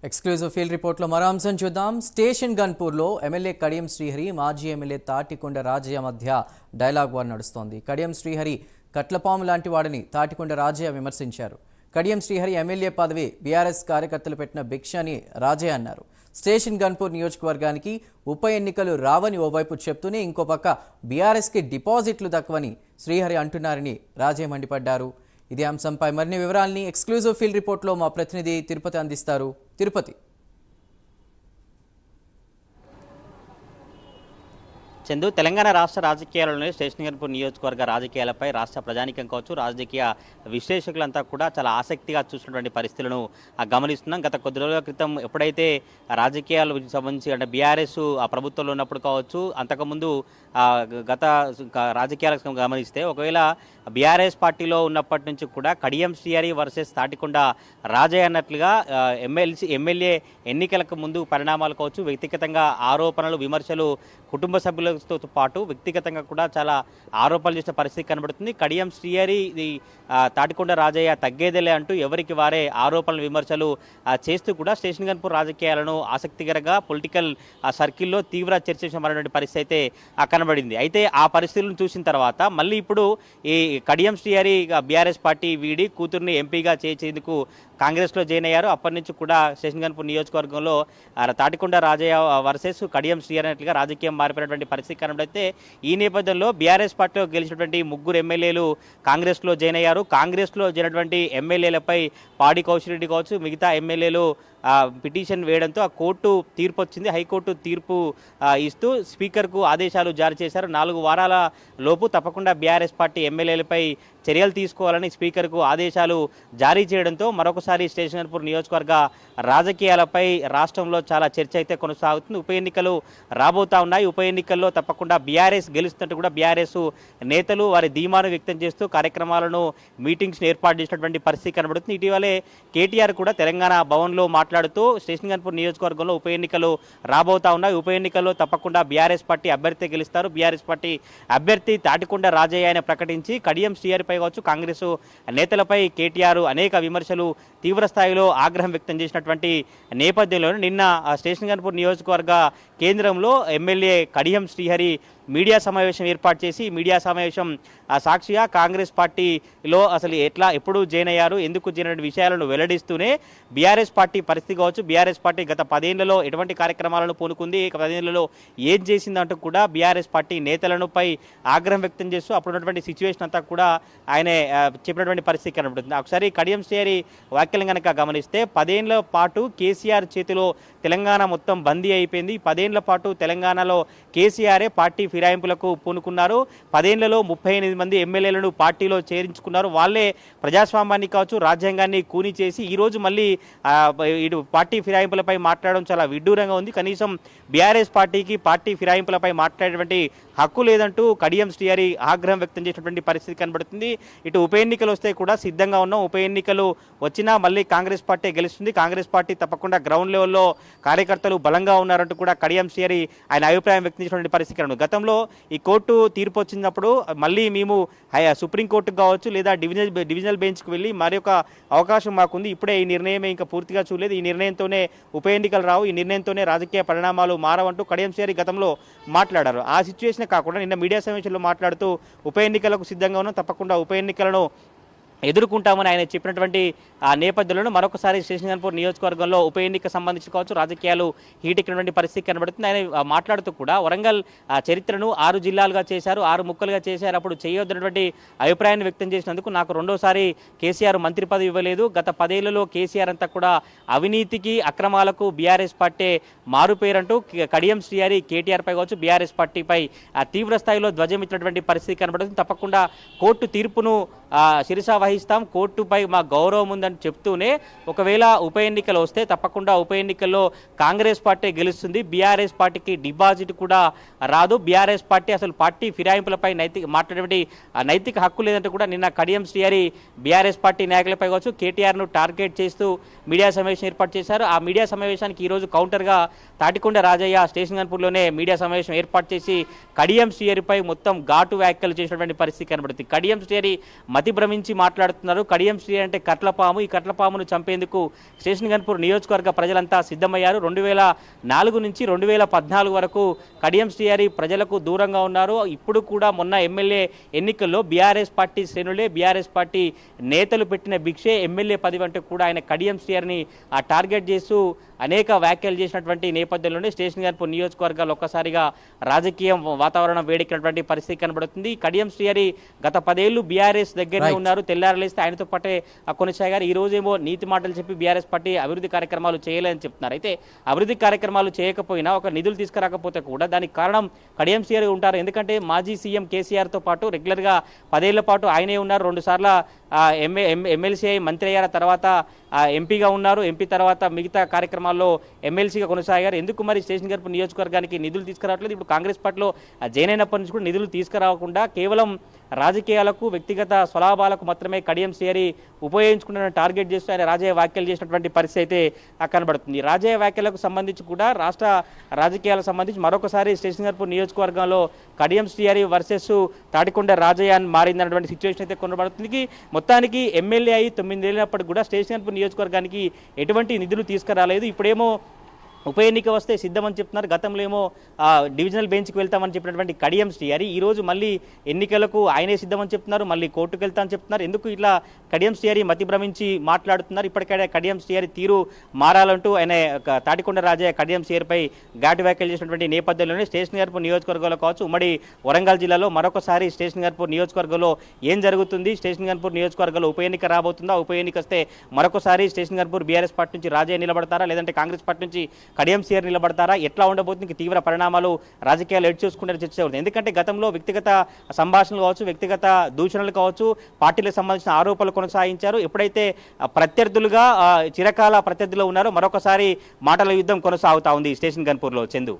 Exclusive field రిపోర్ట్లో మరో అంశం చూద్దాం. స్టేషన్ గన్పూర్లో ఎమ్మెల్యే కడియం శ్రీహరి, మాజీ ఎమ్మెల్యే తాటికొండ రాజయ్య మధ్య డైలాగ్ వార్ నడుస్తోంది. కడియం శ్రీహరి కట్లపాము లాంటి వాడిని తాటికొండ రాజయ్య విమర్శించారు. కడియం శ్రీహరి ఎమ్మెల్యే పదవి బీఆర్ఎస్ కార్యకర్తలు పెట్టిన భిక్ష అని రాజయ్య అన్నారు. స్టేషన్ గన్పూర్ నియోజకవర్గానికి ఉప ఎన్నికలు రావని ఓవైపు చెప్తూనే ఇంకో పక్క బీఆర్ఎస్కి డిపాజిట్లు దక్కవని శ్రీహరి అంటున్నారని రాజయ్య మండిపడ్డారు. ఇదే అంశంపై మరిన్ని వివరాల్ని ఎక్స్క్లూజివ్ ఫీల్డ్ రిపోర్ట్లో మా ప్రతినిధి తిరుపతి అందిస్తారు. తిరుపతి. చందు, తెలంగాణ రాష్ట్ర రాజకీయాలలోనే స్టేషన్ గన్పూర్ నియోజకవర్గ రాజకీయాలపై రాష్ట్ర ప్రజానికం కావచ్చు, రాజకీయ విశ్లేషకులంతా కూడా చాలా ఆసక్తిగా చూసినటువంటి పరిస్థితులను గమనిస్తున్నాం. గత కొద్ది రోజుల క్రితం ఎప్పుడైతే రాజకీయాలకు సంబంధించి అంటే బీఆర్ఎస్ ఆ ప్రభుత్వంలో ఉన్నప్పుడు కావచ్చు, అంతకుముందు గత రాజకీయాలకు గమనిస్తే ఒకవేళ బీఆర్ఎస్ పార్టీలో ఉన్నప్పటి నుంచి కూడా కడియం శ్రీహరి వర్సెస్ తాటికొండ రాజయ్య అన్నట్లుగా ఎమ్మెల్యే ఎన్నికలకు ముందు పరిణామాలు కావచ్చు, వ్యక్తిగతంగా ఆరోపణలు, విమర్శలు, కుటుంబ సభ్యులతో పాటు వ్యక్తిగతంగా కూడా చాలా ఆరోపణలు చేసిన పరిస్థితి కనబడుతుంది. కడియం శ్రీహరి తాటికొండ రాజయ్య తగ్గేదేలే అంటూ ఎవరికి వారే ఆరోపణలు, విమర్శలు చేస్తూ కూడా స్టేషన్ గన్పూర్ రాజకీయాలను ఆసక్తికరంగా పొలిటికల్ సర్కిల్లో తీవ్ర చర్చ మారినటువంటి పరిస్థితి అయితే కనబడింది. అయితే ఆ పరిస్థితులను చూసిన తర్వాత మళ్ళీ ఇప్పుడు ఈ కడియం శ్రీహరి బీఆర్ఎస్ పార్టీ వీడి కూతుర్ని ఎంపీగా చేసేందుకు కాంగ్రెస్లో జాయిన్ అయ్యారు. అప్పటి నుంచి కూడా స్టేషన్ గన్పూర్ నియోజకవర్గంలో తాటికొండ రాజయ్య వర్సెస్ కడియం శ్రీహరి అన్నట్లుగా రాజకీయం మారిపోయినటువంటి పరిస్థితి కనబడితే ఈ నేపథ్యంలో బీఆర్ఎస్ పార్టీలో గెలిచినటువంటి ముగ్గురు ఎమ్మెల్యేలు కాంగ్రెస్లో జాయిన్ అయ్యారు. కాంగ్రెస్లో చేరినటువంటి ఎమ్మెల్యేలపై పాడి కౌశిరెడ్డి కావచ్చు, మిగతా ఎమ్మెల్యేలు పిటిషన్ వేయడంతో ఆ కోర్టు తీర్పు వచ్చింది. హైకోర్టు తీర్పు ఇస్తూ స్పీకర్కు ఆదేశాలు జారీ చేశారు. 4 వారాల లోపు తప్పకుండా బీఆర్ఎస్ పార్టీ ఎమ్మెల్యేలపై చర్యలు తీసుకోవాలని స్పీకర్కు ఆదేశాలు జారీ చేయడంతో మరొకసారి స్టేషన్ గన్పూర్ నియోజకవర్గ రాజకీయాలపై రాష్ట్రంలో చాలా చర్చ అయితే కొనసాగుతుంది. ఉప ఎన్నికలు రాబోతా ఉన్నాయి. ఉప ఎన్నికల్లో తప్పకుండా బీఆర్ఎస్ గెలుస్తున్నట్టు కూడా బీఆర్ఎస్ నేతలు వారి ధీమాను వ్యక్తం చేస్తూ కార్యక్రమాలను, మీటింగ్స్ను ఏర్పాటు చేసినటువంటి పరిస్థితి కనబడుతుంది. ఇటీవలే కేటీఆర్ కూడా తెలంగాణ భవన్లో మాట్లాడుతూ స్టేషన్ గన్పూర్ నియోజకవర్గంలో ఉప ఎన్నికలు రాబోతా ఉన్నాయి. ఉప ఎన్నికల్లో తప్పకుండా బీఆర్ఎస్ పార్టీ అభ్యర్థి గెలుస్తారు. బీఆర్ఎస్ పార్టీ అభ్యర్థి తాటికొండ రాజయ్య ఆయన ప్రకటించి కడియం శ్రీహరిపై కావచ్చు, కాంగ్రెస్ నేతలపై కేటీఆర్ అనేక విమర్శలు, తీవ్ర స్థాయిలో ఆగ్రహం వ్యక్తం చేసినటువంటి నేపథ్యంలో నిన్న స్టేషన్ గన్పూర్ నియోజకవర్గ కేంద్రంలో ఎమ్మెల్యే కడియం శ్రీహరి మీడియా సమావేశం ఏర్పాటు చేసి మీడియా సమావేశం సాక్షిగా కాంగ్రెస్ పార్టీలో అసలు ఎప్పుడు జాయిన్ అయ్యారు, ఎందుకు జాయిన్ అయిన విషయాలను వెల్లడిస్తూనే బీఆర్ఎస్ పార్టీ పరిస్థితి కావచ్చు, బీఆర్ఎస్ పార్టీ గత 10 ఏళ్లలో ఎటువంటి కార్యక్రమాలను పూనుకుంది, 10 ఏళ్లలో ఏం చేసిందంటూ కూడా బీఆర్ఎస్ పార్టీ నేతలపై ఆగ్రహం వ్యక్తం చేస్తూ అప్పుడున్నటువంటి సిచ్యువేషన్ అంతా కూడా ఆయన చెప్పినటువంటి పరిస్థితి కనబడుతుంది. ఒకసారి కడియం శ్రీహరి వ్యాఖ్యలు కనుక గమనిస్తే 10 ఏళ్ల పాటు కేసీఆర్ చేతిలో తెలంగాణ మొత్తం బందీ అయిపోయింది. 10 ఏళ్ల పాటు తెలంగాణలో కేసీఆరే పార్టీ ఫిరాయింపులకు పూనుకున్నారు. 10 ఏళ్లలో 38 మంది ఎమ్మెల్యేలను పార్టీలో చేర్చుకున్నారు. వాళ్ళే ప్రజాస్వామ్యాన్ని కావచ్చు, రాజ్యాంగాన్ని కూని చేసి ఈరోజు మళ్ళీ ఇటు పార్టీ ఫిరాయింపులపై మాట్లాడడం చాలా విడ్డూరంగా ఉంది. కనీసం బీఆర్ఎస్ పార్టీకి పార్టీ ఫిరాయింపులపై మాట్లాడేటువంటి హక్కు లేదంటూ కడియం శ్రీహరి ఆగ్రహం వ్యక్తం చేసినటువంటి పరిస్థితి కనబడుతుంది. ఇటు ఉప ఎన్నికలు వస్తే కూడా సిద్ధంగా ఉన్నాం, ఉప ఎన్నికలు వచ్చినా మళ్ళీ కాంగ్రెస్ పార్టీ గెలుస్తుంది, కాంగ్రెస్ పార్టీ తప్పకుండా గ్రౌండ్ లెవెల్లో కార్యకర్తలు బలంగా ఉన్నారంటూ కూడా కడియం శ్రీహరి ఆయన అభిప్రాయం వ్యక్తం చేసినటువంటి పరిస్థితి కనబడుతుంది. గతంలో ఈ కోర్టు తీర్పు వచ్చినప్పుడు మళ్ళీ మేము సుప్రీంకోర్టుకు కావచ్చు లేదా డివిజనల్ బెంచ్కి వెళ్ళి మరొక అవకాశం మాకుంది, ఇప్పుడే ఈ నిర్ణయమే ఇంకా పూర్తిగా చూడలేదు, ఈ నిర్ణయంతోనే ఉప ఎన్నికలు రావు, ఈ నిర్ణయంతోనే రాజకీయ పరిణామాలు మారవంటూ కడియం శ్రీహరి గతంలో మాట్లాడారు. ఆ సిచ్యువేషన్ కాకుండా నిన్న మీడియా సమావేశంలో మాట్లాడుతూ ఉప ఎన్నికలకు సిద్ధంగా ఉన్నాం, తప్పకుండా ఉప ఎన్నికలను ఎదుర్కొంటామని ఆయన చెప్పినటువంటి ఆ నేపథ్యంలో మరొకసారి స్టేషన్ గన్పూర్ నియోజకవర్గంలో ఉప ఎన్నిక సంబంధించి కావచ్చు రాజకీయాలు హీటెక్కినటువంటి పరిస్థితి కనబడుతుంది. ఆయన మాట్లాడుతూ కూడా వరంగల్ చరిత్రను 6 జిల్లాలుగా చేశారు, 6 ముక్కలుగా చేశారు, అప్పుడు చేయొద్దన్నటువంటి అభిప్రాయాన్ని వ్యక్తం చేసినందుకు నాకు రెండోసారి కేసీఆర్ మంత్రి పదవి ఇవ్వలేదు, గత 10 ఏళ్లలో కేసీఆర్ అంతా కూడా అవినీతికి, అక్రమాలకు బీఆర్ఎస్ పార్టీ మారుపేరంటూ కడియం శ్రీహరి కేటీఆర్పై కావచ్చు బీఆర్ఎస్ పార్టీపై తీవ్ర స్థాయిలో ధ్వజమిచ్చినటువంటి పరిస్థితి కనబడుతుంది. తప్పకుండా కోర్టు తీర్పును శిరసా వహిస్తాం, కోర్టుపై మా గౌరవం ఉందని చెప్తూనే ఒకవేళ ఉప ఎన్నికలు వస్తే తప్పకుండా ఉప ఎన్నికల్లో కాంగ్రెస్ పార్టీ గెలుస్తుంది, బీఆర్ఎస్ పార్టీకి డిపాజిట్ కూడా రాదు, బీఆర్ఎస్ పార్టీ అసలు పార్టీ ఫిరాయింపులపై మాట్లాడే నైతిక హక్కు లేదంటూ కూడా నిన్న కడియం శ్రీహరి బీఆర్ఎస్ పార్టీ నాయకులపై కావచ్చు కేటీఆర్ను టార్గెట్ చేస్తూ మీడియా సమావేశం ఏర్పాటు చేశారు. ఆ మీడియా సమావేశానికి ఈరోజు కౌంటర్గా తాటికొండ రాజయ్య స్టేషన్ గన్పూర్లోనే మీడియా సమావేశం ఏర్పాటు చేసి కడియం శ్రీహరిపై మొత్తం ఘాటు వ్యాఖ్యలు చేసినటువంటి పరిస్థితి కనబడుతుంది. కడియం శ్రీహరి మతి భ్రమించి మాట్లాడుతున్నారు. కడియం శ్రీ అంటే కట్లపాము, ఈ కట్లపామును చంపేందుకు స్టేషన్ గన్పూర్ నియోజకవర్గ ప్రజలంతా సిద్ధమయ్యారు. 2004 నుంచి 2014 వరకు కడియం శ్రీహరి ప్రజలకు దూరంగా ఉన్నారు. ఇప్పుడు కూడా మొన్న ఎమ్మెల్యే ఎన్నికల్లో బీఆర్ఎస్ పార్టీ శ్రేణులే, బీఆర్ఎస్ పార్టీ నేతలు పెట్టిన భిక్షే ఎమ్మెల్యే పదవి అంటే కూడా ఆయన కడియం శ్రీహరిని టార్గెట్ చేస్తూ అనేక వ్యాఖ్యలు చేసినటువంటి నేపథ్యంలోనే స్టేషన్ గన్పూర్ నియోజకవర్గాలు ఒక్కసారిగా రాజకీయ వాతావరణం వేడెక్కినటువంటి పరిస్థితి కనబడుతుంది. కడియం శ్రీహరి గత 10 ఏళ్లు బీఆర్ఎస్ దగ్గరనే ఉన్నారు. తెల్లారలేస్తే ఆయనతో పాటే కొనసాగారు. ఈ రోజేమో నీతి మాటలు చెప్పి బీఆర్ఎస్ పార్టీ అభివృద్ధి కార్యక్రమాలు చేయలేదని చెప్తున్నారు. అయితే అభివృద్ధి కార్యక్రమాలు చేయకపోయినా, ఒక నిధులు తీసుకురాకపోతే కూడా దానికి కారణం కడియం శ్రీహరి ఉంటారు. ఎందుకంటే మాజీ సీఎం కేసీఆర్తో పాటు రెగ్యులర్గా 10 ఏళ్ల పాటు ఆయనే ఉన్నారు. 2 సార్లు ఎమ్మెల్సీ మంత్రి అయ్యారు. తర్వాత ఎంపీగా ఉన్నారు. ఎంపీ తర్వాత మిగతా కార్యక్రమాల్లో ఎమ్మెల్సీగా కొనసాగారు. ఎందుకు మరి స్టేషన్ గన్పూర్ నియోజకవర్గానికి నిధులు తీసుకురావట్లేదు? ఇప్పుడు కాంగ్రెస్ పార్టీలో జాయిన్ అయినప్పటి నుంచి కూడా నిధులు తీసుకురాకుండా కేవలం రాజకీయాలకు, వ్యక్తిగత స్వలాభాలకు మాత్రమే కడియం శ్రీహరి ఉపయోగించుకున్న టార్గెట్ చేస్తూ ఆయన రాజకీయ వ్యాఖ్యలు చేసినటువంటి పరిస్థితి అయితే కనబడుతుంది. రాజకీయ వ్యాఖ్యలకు సంబంధించి కూడా రాష్ట్ర రాజకీయాలకు సంబంధించి మరొకసారి స్టేషన్ గన్పూర్ నియోజకవర్గంలో కడియం శ్రీహరి వర్సెస్ తాటికొండ రాజయ్య అని మారిందన్నటువంటి సిచ్యువేషన్ అయితే కొనబడుతుంది. మొత్తానికి ఎమ్మెల్యే అయి 9 ఏళ్ళప్పటికి కూడా స్టేషన్ గన్పూర్ నియోజకవర్గానికి ఎటువంటి నిధులు తీసుకురాలేదు. ఇప్పుడేమో ఉప ఎన్నిక వస్తే సిద్ధమని చెప్తున్నారు. గతంలో ఏమో డివిజనల్ బెంచ్కి వెళ్తామని చెప్పినటువంటి కడియం శ్రీహరి ఈరోజు మళ్ళీ ఎన్నికలకు ఆయనే సిద్ధమని చెప్తున్నారు. మళ్ళీ కోర్టుకు వెళ్తామని చెప్తున్నారు. ఎందుకు ఇట్లా కడియం శ్రీహరి మతి భ్రమించి మాట్లాడుతున్నారు? ఇప్పటికే కడియం శ్రీహరి తీరు మారాలంటూ ఆయన తాటికొండ రాజయ్య కడియం శ్రీహరిపై ఘాటు వ్యాఖ్యలు చేసినటువంటి నేపథ్యంలోనే స్టేషన్ గన్పూర్ నియోజకవర్గంలో కావచ్చు, ఉమ్మడి వరంగల్ జిల్లాలో మరొకసారి స్టేషన్ గన్పూర్ నియోజకవర్గంలో ఏం జరుగుతుంది, స్టేషన్ గన్పూర్ నియోజకవర్గంలో ఉప ఎన్నిక రాబోతుందా, ఉప ఎన్నిక వస్తే మరొకసారి స్టేషన్ గన్పూర్ బీఆర్ఎస్ పార్టీ నుంచి రాజయ్య నిలబడతారా, లేదంటే కాంగ్రెస్ పార్టీ నుంచి కడియం శ్రీహరి నిలబడతారా, ఎట్లా ఉండబోతుంది? తీవ్ర పరిణామాలు రాజకీయాలు ఎడ్ చూసుకుంటే చర్చ అవుతుంది. ఎందుకంటే గతంలో వ్యక్తిగత సంభాషణలు కావచ్చు, వ్యక్తిగత దూషణలు కావచ్చు, పార్టీలకు సంబంధించిన ఆరోపణలు కొనసాగించారు. ఎప్పుడైతే ప్రత్యర్థులుగా చిరకాల ప్రత్యర్థులు ఉన్నారో మరొకసారి మాటల యుద్ధం కొనసాగుతా ఉంది స్టేషన్ గన్పూర్లో. చందు.